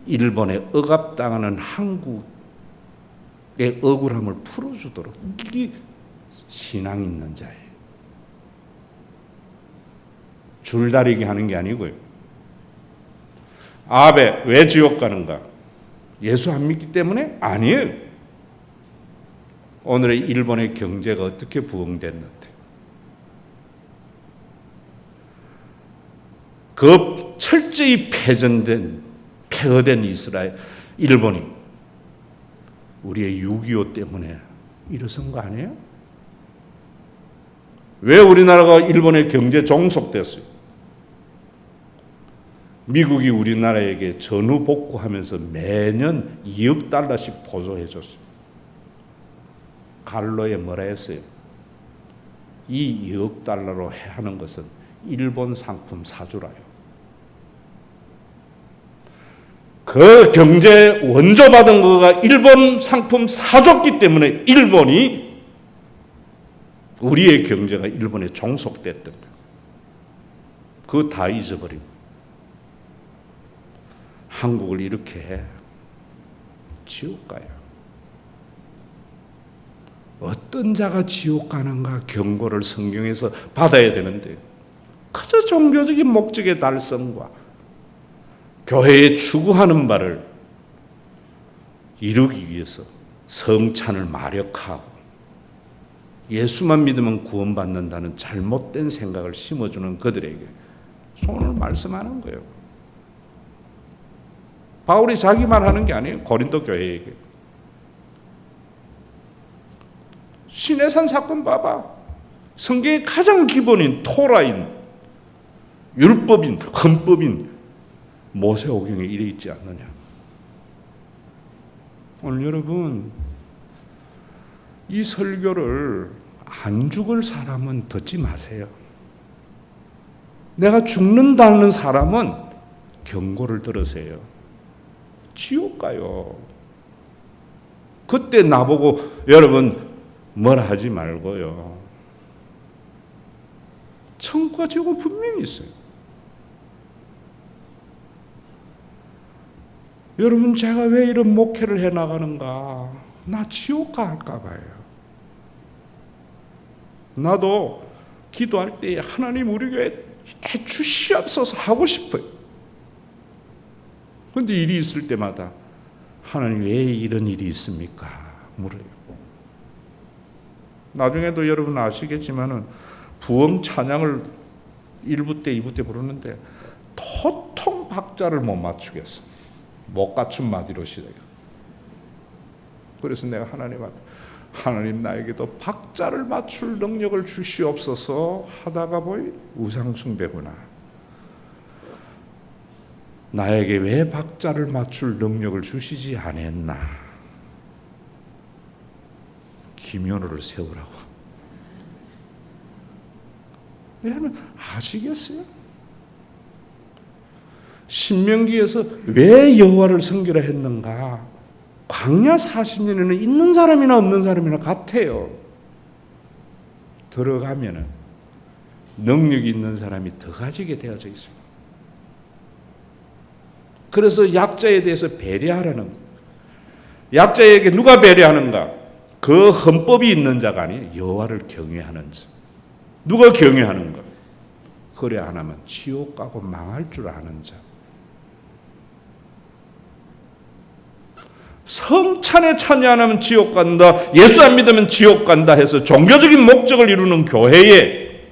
일본에 억압당하는 한국의 억울함을 풀어주도록. 이게 신앙 있는 자예요. 줄다리기 하는 게 아니고요. 아베 왜 지옥 가는가? 예수 안 믿기 때문에? 아니에요. 오늘의 일본의 경제가 어떻게 부흥됐는데 그 철저히 폐허된 이스라엘, 일본이 우리의 6.25 때문에 일어선 거 아니에요? 왜 우리나라가 일본의 경제 종속됐어요? 미국이 우리나라에게 전후 복구하면서 매년 2억 달러씩 보조해 줬어요. 갈로에 뭐라 했어요? 이 2억 달러로 하는 것은 일본 상품 사주라요. 그 경제 원조 받은 거가 일본 상품 사줬기 때문에 일본이 우리의 경제가 일본에 종속됐던 거예요. 그거 다 잊어버리고 한국을 이렇게 해. 지옥 가요. 어떤 자가 지옥 가는가 경고를 성경에서 받아야 되는데 그저 종교적인 목적의 달성과 교회에 추구하는 바를 이루기 위해서 성찬을 마력하고 예수만 믿으면 구원받는다는 잘못된 생각을 심어주는 그들에게 오늘 말씀하는 거예요. 바울이 자기 말하는 게 아니에요. 고린도 교회에게. 시내산 사건 봐봐. 성경의 가장 기본인 토라인, 율법인, 헌법인 모세오경에 이래 있지 않느냐. 오늘 여러분 이 설교를 안 죽을 사람은 듣지 마세요. 내가 죽는다는 사람은 경고를 들으세요. 지옥 가요. 그때 나보고 여러분 뭐라 하지 말고요. 천국과 지옥은 분명히 있어요. 여러분 제가 왜 이런 목회를 해나가는가? 나 지옥 갈까 봐요. 나도 기도할 때 하나님 우리 교회 해주시옵소서 하고 싶어요. 그런데 일이 있을 때마다 하나님 왜 이런 일이 있습니까? 물어요. 나중에도 여러분 아시겠지만은 부흥 찬양을 1부 때 2부 때 부르는데 도통 박자를 못 맞추겠어. 못 갖춘 마디로 시작해. 그래서 내가 하나님 앞에 하나님 나에게도 박자를 맞출 능력을 주시옵소서 하다가 보니 우상숭배구나. 나에게 왜 박자를 맞출 능력을 주시지 않았나. 김연우를 세우라고. 여러분 아시겠어요? 신명기에서 왜 여호와를 섬기라 했는가? 광야 40년에는 있는 사람이나 없는 사람이나 같아요. 들어가면은 능력이 있는 사람이 더 가지게 되어져 있습니다. 그래서 약자에 대해서 배려하라는, 약자에게 누가 배려하는가? 그 헌법이 있는 자가 아니에요. 여호와를 경외하는 자. 누가 경외하는가? 그래 안 하면 지옥 가고 망할 줄 아는 자. 성찬에 참여 안 하면 지옥 간다, 예수 안 믿으면 지옥 간다 해서 종교적인 목적을 이루는 교회에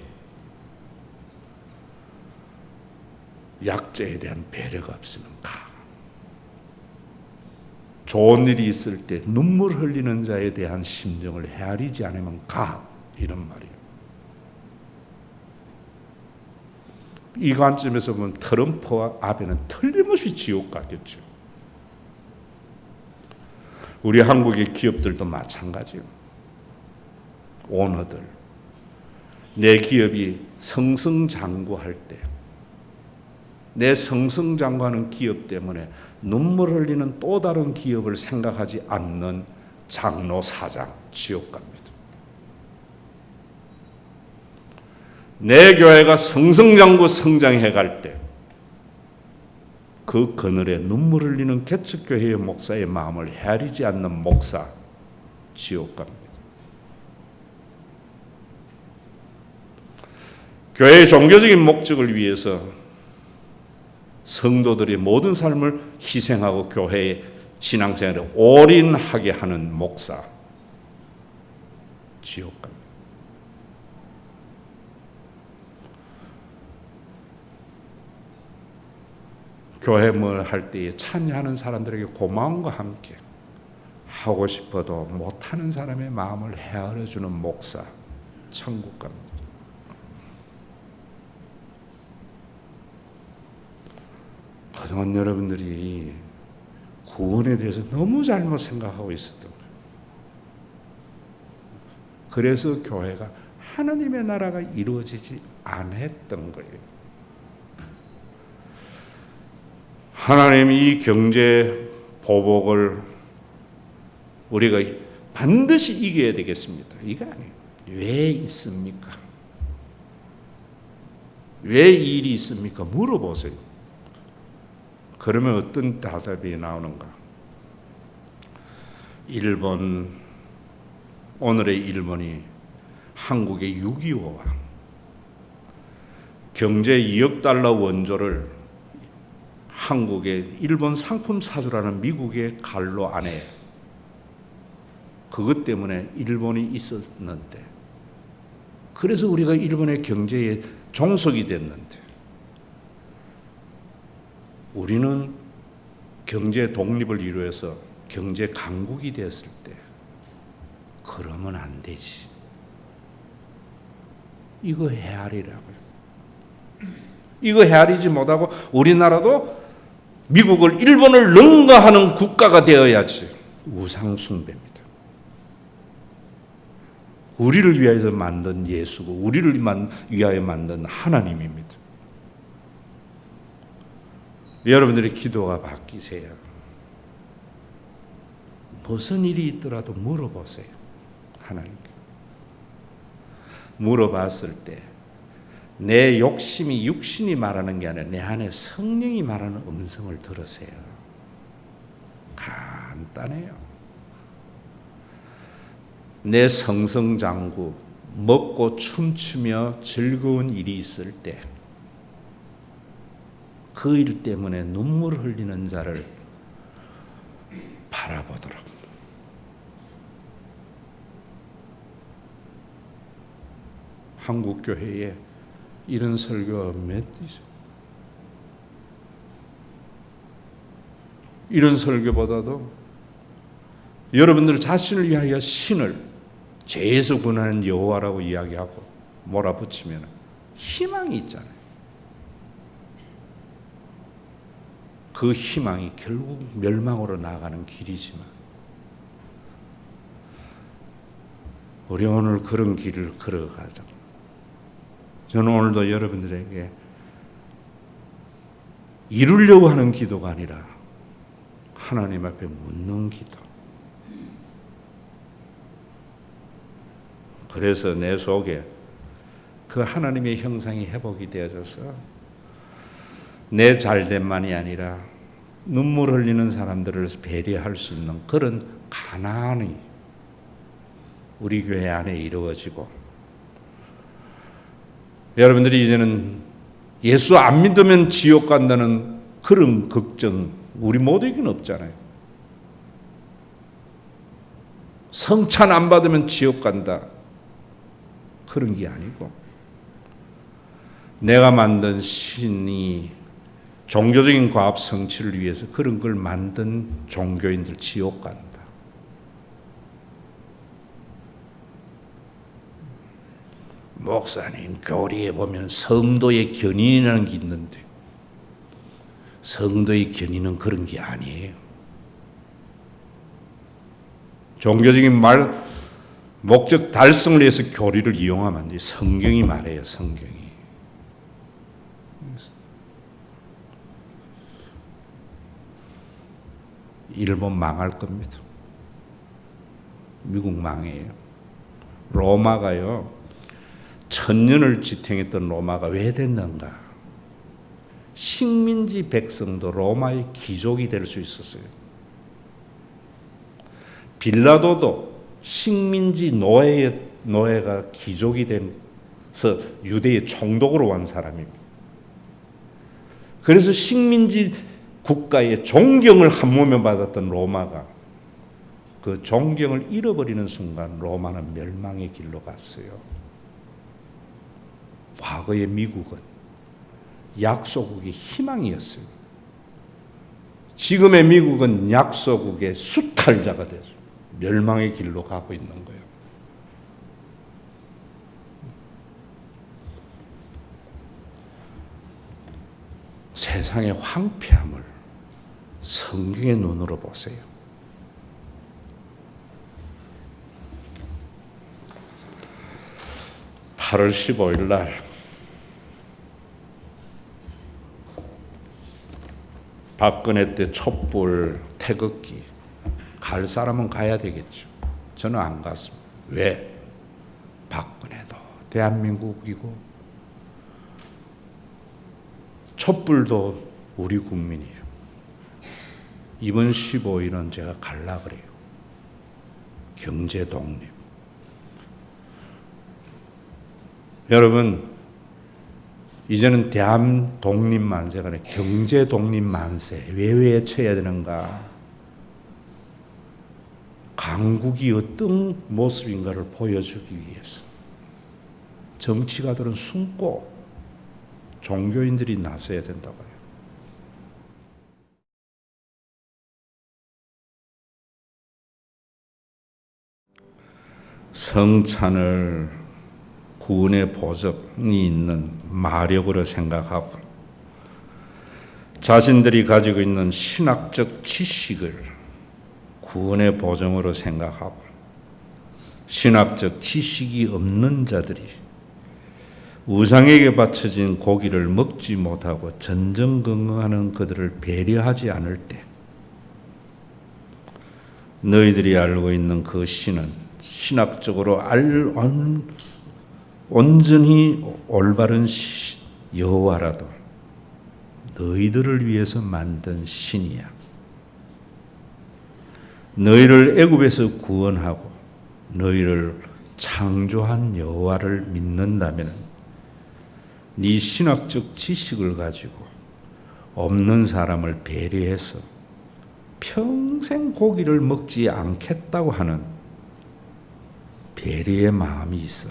약자에 대한 배려가 없으면 가. 좋은 일이 있을 때 눈물 흘리는 자에 대한 심정을 헤아리지 않으면 가. 이런 말이에요. 이 관점에서 보면 트럼프와 아베는 틀림없이 지옥 가겠죠. 우리 한국의 기업들도 마찬가지예요. 오너들. 내 기업이 승승장구할 때, 내 승승장구하는 기업 때문에 눈물 흘리는 또 다른 기업을 생각하지 않는 장로 사장, 지옥 갑니다. 내 교회가 승승장구 성장해 갈 때, 그 그늘에 눈물 흘리는 개척교회의 목사의 마음을 헤아리지 않는 목사, 지옥 갑니다. 교회의 종교적인 목적을 위해서 성도들의 모든 삶을 희생하고 교회의 신앙생활에 올인하게 하는 목사, 지옥 갑니다. 교회 뭘 할 때에 참여하는 사람들에게 고마움과 함께 하고 싶어도 못하는 사람의 마음을 헤아려주는 목사, 천국 갑니다. 그동안 여러분들이 구원에 대해서 너무 잘못 생각하고 있었던 거예요. 그래서 교회가 하나님의 나라가 이루어지지 않았던 거예요. 하나님 이 경제 보복을 우리가 반드시 이겨야 되겠습니다. 이게 아니에요. 왜 있습니까? 왜 이 일이 있습니까? 물어보세요. 그러면 어떤 대답이 나오는가? 일본, 오늘의 일본이 한국의 6.25와 경제 2억 달러 원조를 한국의 일본 상품 사주라는 미국의 갈로 안에, 그것 때문에 일본이 있었는데, 그래서 우리가 일본의 경제에 종속이 됐는데, 우리는 경제 독립을 이루어서 경제 강국이 됐을 때 그러면 안 되지. 이거 헤아리라고요. 이거 헤아리지 못하고 우리나라도 미국을, 일본을 능가하는 국가가 되어야지. 우상숭배입니다. 우리를 위하여 만든 예수고 우리를 위하여 만든 하나님입니다. 여러분들의 기도가 바뀌세요. 무슨 일이 있더라도 물어보세요. 하나님께. 물어봤을 때 내 욕심이 육신이 말하는 게 아니라 내 안에 성령이 말하는 음성을 들으세요. 간단해요. 내 성성장구 먹고 춤추며 즐거운 일이 있을 때 그 일 때문에 눈물 흘리는 자를 바라보도록. 한국 교회에 이런 설교가 몇 있어요. 이런 설교보다도 여러분들 자신을 위하여 신을 죄에서 구원하는 여호와라고 이야기하고 몰아붙이면 희망이 있잖아요. 그 희망이 결국 멸망으로 나아가는 길이지만 우리 오늘 그런 길을 걸어가자. 저는 오늘도 여러분들에게 이루려고 하는 기도가 아니라 하나님 앞에 묻는 기도. 그래서 내 속에 그 하나님의 형상이 회복이 되어져서 내 잘됨만이 아니라 눈물 흘리는 사람들을 배려할 수 있는 그런 가난이 우리 교회 안에 이루어지고, 여러분들이 이제는 예수 안 믿으면 지옥 간다는 그런 걱정 우리 모두에게는 없잖아요. 성찬 안 받으면 지옥 간다 그런 게 아니고, 내가 만든 신이 종교적인 과업 성취를 위해서 그런 걸 만든 종교인들 지옥 간다. 목사님 교리에 보면 성도의 견인이라는 게 있는데 성도의 견인은 그런 게 아니에요. 종교적인 목적 달성을 위해서 교리를 이용하면 안 돼요. 성경이 말해요. 성경이. 일본 망할 겁니다. 미국 망해요. 로마가요, 1000년을 지탱했던 로마가 왜 됐는가? 식민지 백성도 로마의 귀족이 될 수 있었어요. 빌라도도 식민지 노예가 귀족이 돼서 유대의 총독으로 온 사람입니다. 그래서 식민지 국가의 존경을 한 몸에 받았던 로마가 그 존경을 잃어버리는 순간 로마는 멸망의 길로 갔어요. 과거의 미국은 약소국의 희망이었어요. 지금의 미국은 약소국의 수탈자가 돼서 멸망의 길로 가고 있는 거예요. 세상의 황폐함을 성경의 눈으로 보세요. (8월 15일) 날 박근혜 때 촛불 태극기 갈 사람은 가야 되겠죠. 저는 안 갔습니다. 왜? 박근혜도 대한민국이고 촛불도 우리 국민이에요. 이번 15일은 제가 갈라 그래요. 경제 독립. 여러분, 이제는 대한 독립 만세가 아니라 경제 독립 만세. 왜 외쳐야 되는가? 강국이 어떤 모습인가를 보여주기 위해서 정치가들은 숨고 종교인들이 나서야 된다고 해요. 성찬을 구원의 보석이 있는 마력으로 생각하고 자신들이 가지고 있는 신학적 지식을 구원의 보정으로 생각하고 신학적 지식이 없는 자들이 우상에게 바쳐진 고기를 먹지 못하고 전전긍긍하는 그들을 배려하지 않을 때 너희들이 알고 있는 그 신은 신학적으로 온전히 올바른 여호와라도 너희들을 위해서 만든 신이야. 너희를 애굽에서 구원하고 너희를 창조한 여호와를 믿는다면 네 신학적 지식을 가지고 없는 사람을 배려해서 평생 고기를 먹지 않겠다고 하는 배려의 마음이 있어.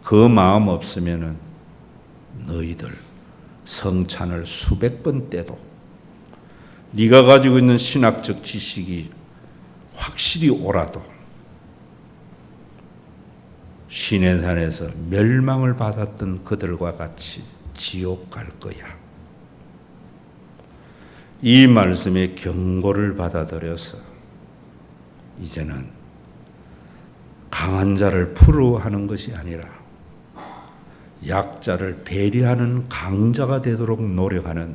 그 마음 없으면은 너희들 성찬을 수백 번 떼도 네가 가지고 있는 신학적 지식이 확실히 옳아도 시내산에서 멸망을 받았던 그들과 같이 지옥 갈 거야. 이 말씀의 경고를 받아들여서 이제는 강한 자를 부러워하는 것이 아니라 약자를 배려하는 강자가 되도록 노력하는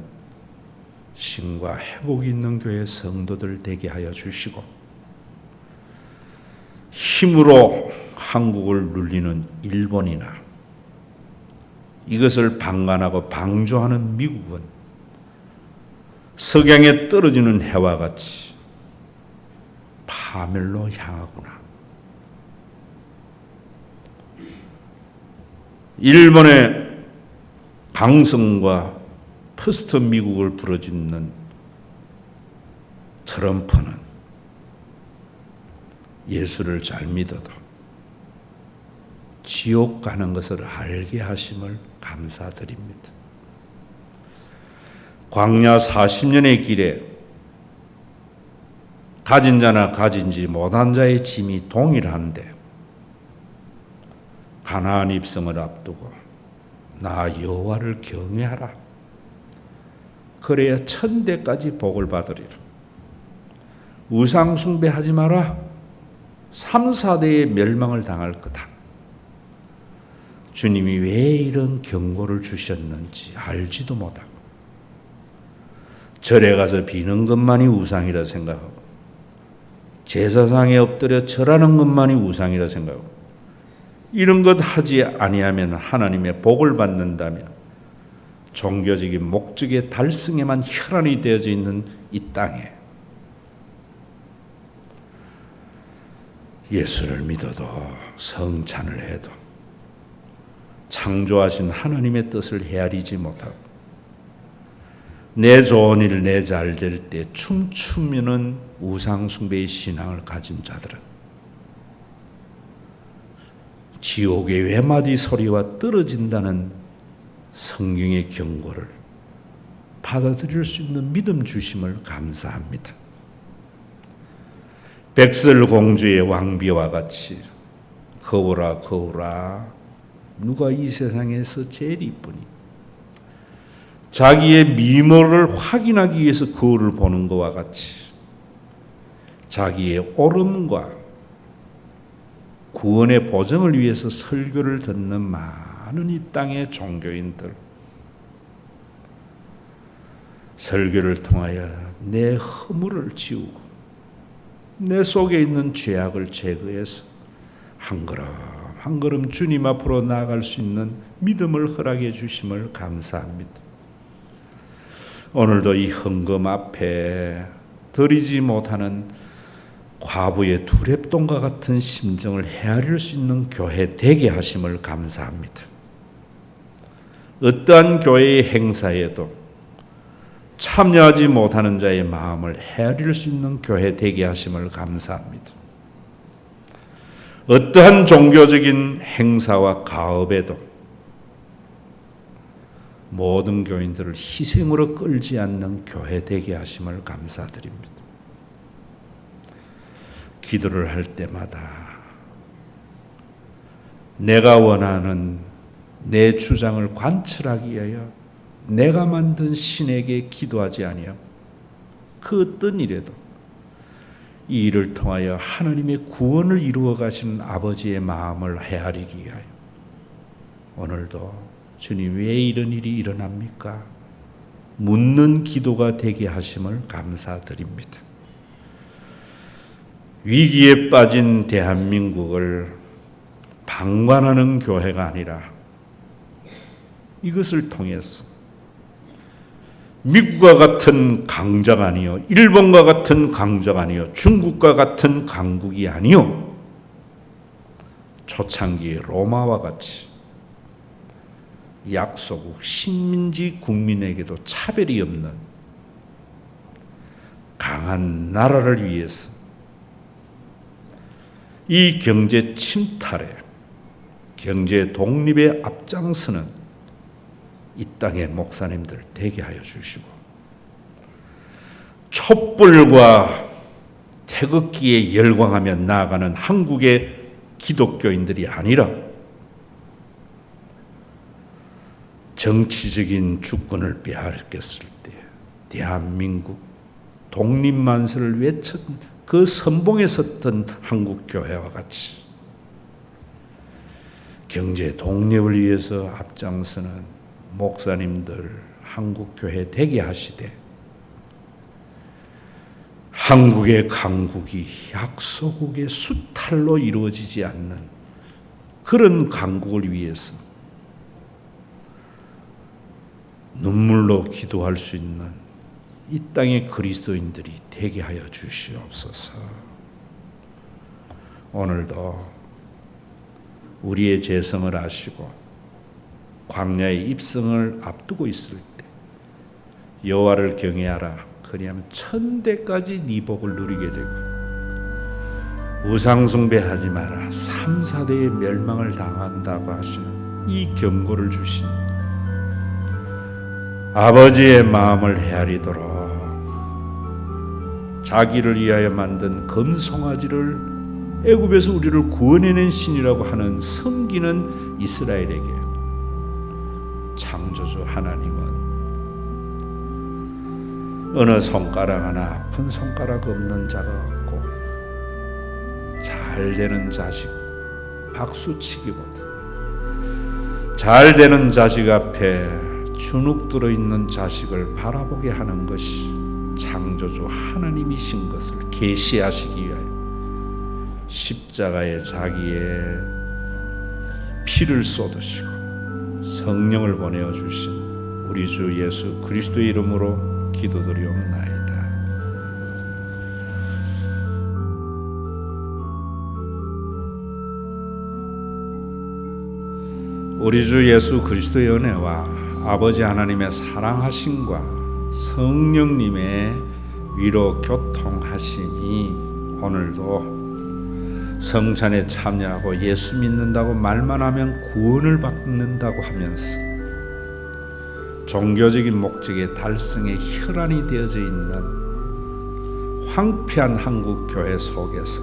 신과 회복이 있는 교회 성도들 되게 하여 주시고, 힘으로 한국을 눌리는 일본이나 이것을 방관하고 방조하는 미국은 석양에 떨어지는 해와 같이 파멸로 향하구나. 일본의 강성과 퍼스트 미국을 부르짖는 트럼프는 예수를 잘 믿어도 지옥 가는 것을 알게 하심을 감사드립니다. 광야 40년의 길에 가진 자나 가진지 못한 자의 짐이 동일한데 가나안 입성을 앞두고 나 여호와를 경외하라. 그래야 천대까지 복을 받으리라. 우상 숭배하지 마라. 3, 4대의 멸망을 당할 거다. 주님이 왜 이런 경고를 주셨는지 알지도 못하고 절에 가서 비는 것만이 우상이라 생각하고 제사상에 엎드려 절하는 것만이 우상이라 생각하고 이런 것 하지 아니하면 하나님의 복을 받는다며 종교적인 목적의 달성에만 혈안이 되어져 있는 이 땅에 예수를 믿어도 성찬을 해도 창조하신 하나님의 뜻을 헤아리지 못하고 내 좋은 일, 내 잘 될 때 춤추면은 우상 숭배의 신앙을 가진 자들은 지옥의 외마디 소리와 떨어진다는 성경의 경고를 받아들일 수 있는 믿음 주심을 감사합니다. 백설공주의 왕비와 같이 거울아 거울아 누가 이 세상에서 제일 이쁘니? 자기의 미모를 확인하기 위해서 거울을 보는 것과 같이 자기의 옳음과 구원의 보증을 위해서 설교를 듣는 많은 이 땅의 종교인들, 설교를 통하여 내 허물을 지우고 내 속에 있는 죄악을 제거해서 한 걸음 한 걸음 주님 앞으로 나아갈 수 있는 믿음을 허락해 주심을 감사합니다. 오늘도 이 헌금 앞에 드리지 못하는 과부의 두랩돈과 같은 심정을 헤아릴 수 있는 교회 되게 하심을 감사합니다. 어떠한 교회의 행사에도 참여하지 못하는 자의 마음을 헤아릴 수 있는 교회 되게 하심을 감사합니다. 어떠한 종교적인 행사와 가업에도 모든 교인들을 희생으로 끌지 않는 교회 되게 하심을 감사드립니다. 기도를 할 때마다 내가 원하는 내 주장을 관철하기 위하여 내가 만든 신에게 기도하지 아니하고 그 어떤 일에도 이 일을 통하여 하나님의 구원을 이루어 가시는 아버지의 마음을 헤아리기 위하여 오늘도 주님 왜 이런 일이 일어납니까? 묻는 기도가 되게 하심을 감사드립니다. 위기에 빠진 대한민국을 방관하는 교회가 아니라 이것을 통해서 미국과 같은 강자가 아니요, 일본과 같은 강자가 아니요, 중국과 같은 강국이 아니요, 초창기 로마와 같이 약소국 식민지 국민에게도 차별이 없는 강한 나라를 위해서 이 경제 침탈에, 경제 독립에 앞장서는 이 땅의 목사님들 되게 하여 주시고, 촛불과 태극기에 열광하며 나아가는 한국의 기독교인들이 아니라 정치적인 주권을 빼앗겼을 때 대한민국 독립만세를 외쳤 그 선봉에 섰던 한국교회와 같이 경제 독립을 위해서 앞장서는 목사님들 한국교회 되게 하시되, 한국의 강국이 약소국의 수탈로 이루어지지 않는 그런 강국을 위해서 눈물로 기도할 수 있는 이 땅의 그리스도인들이 되게 하여 주시옵소서. 오늘도 우리의 재성을 아시고 광야의 입성을 앞두고 있을 때 여호와를 경외하라, 그리하면 천대까지 네 복을 누리게 되고, 우상숭배하지 마라, 3, 4대의 멸망을 당한다고 하시는 이 경고를 주신 아버지의 마음을 헤아리도록 자기를 위하여 만든 금송아지를 애굽에서 우리를 구원해낸 신이라고 하는 섬기는 이스라엘에게 창조주 하나님은 어느 손가락 하나 아픈 손가락 없는 자가 없고, 잘 되는 자식 박수치기보다 잘 되는 자식 앞에 주눅 들어있는 자식을 바라보게 하는 것이 창조주 하나님이신 것을 계시하시기 위하여 십자가에 자기의 피를 쏟으시고 성령을 보내어 주신 우리 주 예수 그리스도의 이름으로 기도드리옵나이다. 우리 주 예수 그리스도의 은혜와 아버지 하나님의 사랑하심과 성령님의 위로 교통하시니 오늘도 성찬에 참여하고 예수 믿는다고 말만 하면 구원을 받는다고 하면서 종교적인 목적의 달성에 혈안이 되어져 있는 황폐한 한국 교회 속에서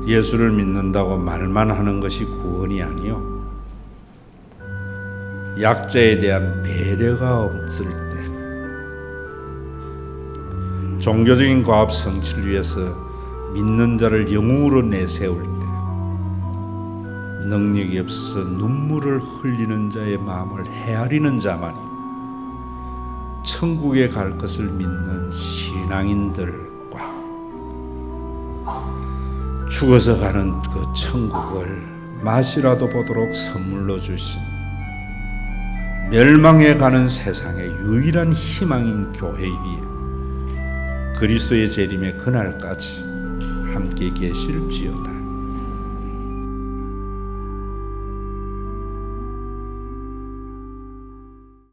예수를 믿는다고 말만 하는 것이 구원이 아니요, 약자에 대한 배려가 없을 때, 종교적인 과업 성취를 위해서 믿는 자를 영웅으로 내세울 때, 능력이 없어서 눈물을 흘리는 자의 마음을 헤아리는 자만이 천국에 갈 것을 믿는 신앙인들과 죽어서 가는 그 천국을 맛이라도 보도록 선물로 주신 멸망해 가는 세상의 유일한 희망인 교회이기에 그리스도의 재림의 그날까지 함께 계실지어다.